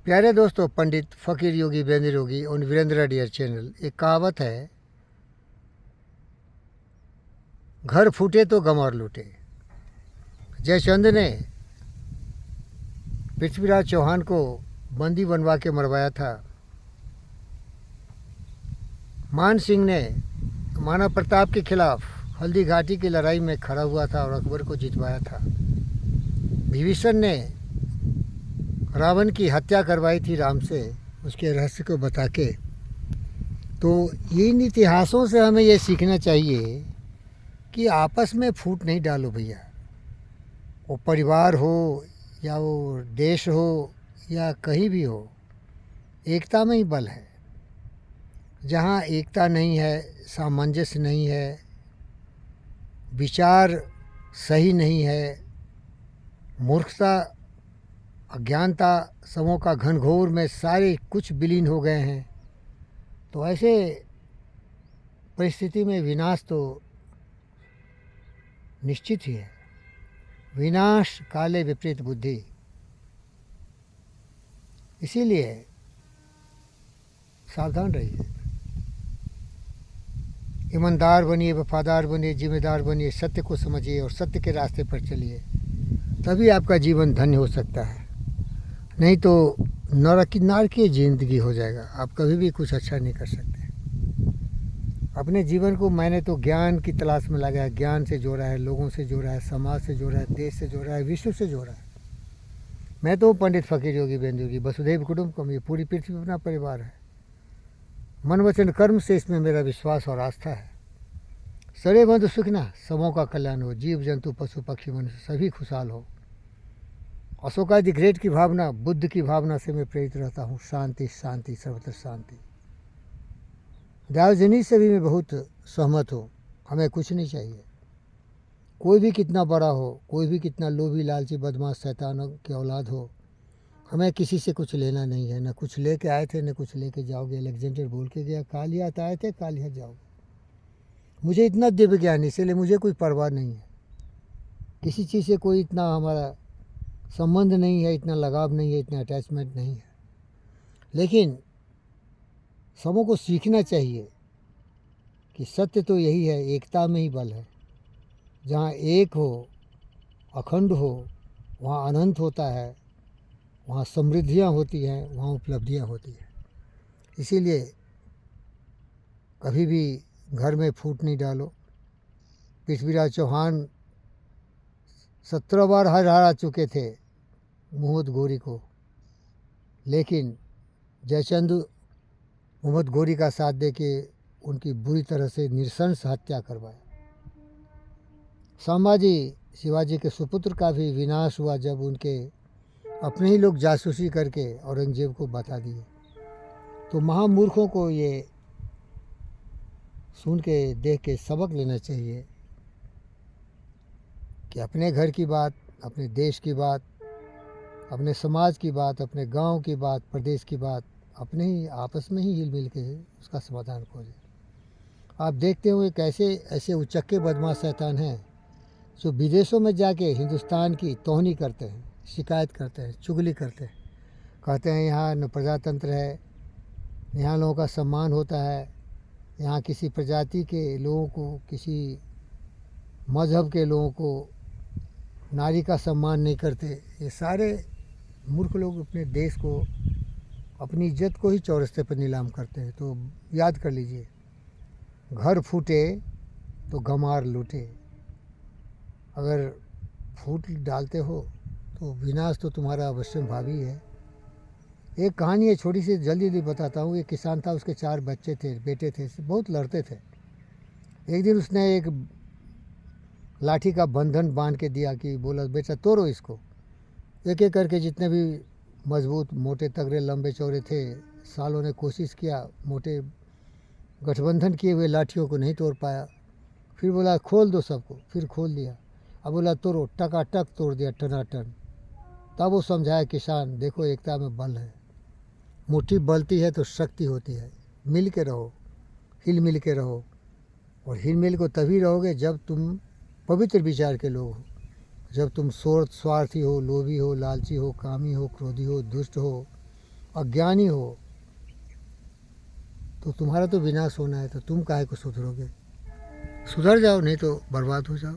प्यारे दोस्तों, पंडित फ़कीर योगी बेंद्र योगी और वीरेंद्र डियर चैनल। एक कहावत है, घर फूटे तो गम और लूटे। जयचंद ने पृथ्वीराज चौहान को बंदी बनवा के मरवाया था। मान सिंह ने महाराणा प्रताप के खिलाफ हल्दी घाटी की लड़ाई में खड़ा हुआ था और अकबर को जितवाया था। विभीषण ने रावण की हत्या करवाई थी राम से, उसके रहस्य को बता के। तो इन इतिहासों से हमें ये सीखना चाहिए कि आपस में फूट नहीं डालो भैया। वो परिवार हो या वो देश हो या कहीं भी हो, एकता में ही बल है। जहाँ एकता नहीं है, सामंजस्य नहीं है, विचार सही नहीं है, मूर्खता अज्ञानता समूह का घनघोर में सारे कुछ विलीन हो गए हैं, तो ऐसे परिस्थिति में विनाश तो निश्चित ही है। विनाश काले विपरीत बुद्धि। इसीलिए सावधान रहिए, ईमानदार बनिए, वफादार बनिए, जिम्मेदार बनिए, सत्य को समझिए और सत्य के रास्ते पर चलिए। तभी आपका जीवन धन्य हो सकता है, नहीं तो नारकीय जिंदगी हो जाएगा। आप कभी भी कुछ अच्छा नहीं कर सकते। अपने जीवन को मैंने तो ज्ञान की तलाश में लगाया। ज्ञान से जोड़ा है, लोगों से जोड़ा है, समाज से जोड़ा है, देश से जोड़ा है, विश्व से जोड़ा है। मैं तो पंडित फ़कीर योगी बेंद्र योगी, वसुधैव कुटुंबकम। ये पूरी पृथ्वी अपना परिवार है। मन वचन कर्म से इसमें मेरा विश्वास और आस्था है। सरे बंधु सुखना, सबों का कल्याण हो, जीव जंतु पशु पक्षी मनुष्य सभी खुशहाल हो। अशोका द ग्रेट की भावना, बुद्ध की भावना से मैं प्रेरित रहता हूँ। शांति शांति सर्वत्र शांति। दार्जिनी से भी मैं बहुत सहमत हूँ। हमें कुछ नहीं चाहिए। कोई भी कितना बड़ा हो, कोई भी कितना लोभी लालची बदमाश शैतानों की औलाद हो, हमें किसी से कुछ लेना नहीं है। न कुछ लेके आए थे, न कुछ लेके जाओगे। अलेक्जेंडर बोल के गया, कालिया आए थे, कालिया जाओगे। मुझे इतना दिव्य ज्ञान, इसीलिए मुझे कोई परवाह नहीं है। किसी चीज़ से कोई इतना हमारा संबंध नहीं है, इतना लगाव नहीं है, इतना अटैचमेंट नहीं है। लेकिन सबों को सीखना चाहिए कि सत्य तो यही है, एकता में ही बल है। जहाँ एक हो, अखंड हो, वहाँ अनंत होता है, वहाँ समृद्धियाँ होती हैं, वहाँ उपलब्धियाँ होती हैं। इसीलिए कभी भी घर में फूट नहीं डालो। पृथ्वीराज चौहान 17 बार हरा चुके थे मोहम्मद गोरी को, लेकिन जयचंद मोहम्मद गोरी का साथ दे के उनकी बुरी तरह से नृशंस हत्या करवाया। संभाजी शिवाजी के सुपुत्र का भी विनाश हुआ जब उनके अपने ही लोग जासूसी करके औरंगजेब को बता दिए। तो महामूर्खों को ये सुन के देख के सबक लेना चाहिए कि अपने घर की बात, अपने देश की बात, अपने समाज की बात, अपने गांव की बात, प्रदेश की बात अपने ही आपस में ही हिल मिल के उसका समाधान खोजें। आप देखते हुए कैसे ऐसे उचक्के बदमाश शैतान हैं जो विदेशों में जाके हिंदुस्तान की तौहनी करते हैं, शिकायत करते हैं, चुगली करते हैं। कहते हैं यहाँ न प्रजातंत्र है, यहाँ लोगों का सम्मान होता है, यहाँ किसी प्रजाति के लोगों को, किसी मज़हब के लोगों को नारी का सम्मान नहीं करते। ये सारे मूर्ख लोग अपने देश को, अपनी इज्जत को ही चौरस्ते पर नीलाम करते हैं। तो याद कर लीजिए, घर फूटे तो गमार लूटे। अगर फूट डालते हो तो विनाश तो तुम्हारा अवश्य भावी है। एक कहानी है, छोटी सी, जल्दी जल्दी बताता हूँ। एक किसान था, उसके 4 बच्चे थे, बेटे थे, बहुत लड़ते थे। एक दिन उसने एक लाठी का बंधन बांध के दिया कि बोला, बेटा तोड़ो इसको। एक एक करके जितने भी मजबूत, मोटे, तगड़े, लंबे चौड़े थे, सालों ने कोशिश किया, मोटे गठबंधन किए हुए लाठियों को नहीं तोड़ पाया। फिर बोला खोल दो सबको, फिर खोल दिया। अब बोला तोड़ो, टकाटक तोड़ दिया, टनाटन। तब वो समझाया, किसान देखो एकता में बल है। मुट्ठी बलती है तो शक्ति होती है। मिल के रहो, हिल मिल के रहो। और हिल मिल को तभी रहोगे जब तुम पवित्र विचार के लोग हो। जब तुम स्वार्थी हो, लोभी हो, लालची हो, कामी हो, क्रोधी हो, दुष्ट हो, अज्ञानी हो तो तुम्हारा तो विनाश होना है, तो तुम काहे को सुधरोगे? सुधर जाओ, नहीं तो बर्बाद हो जाओ।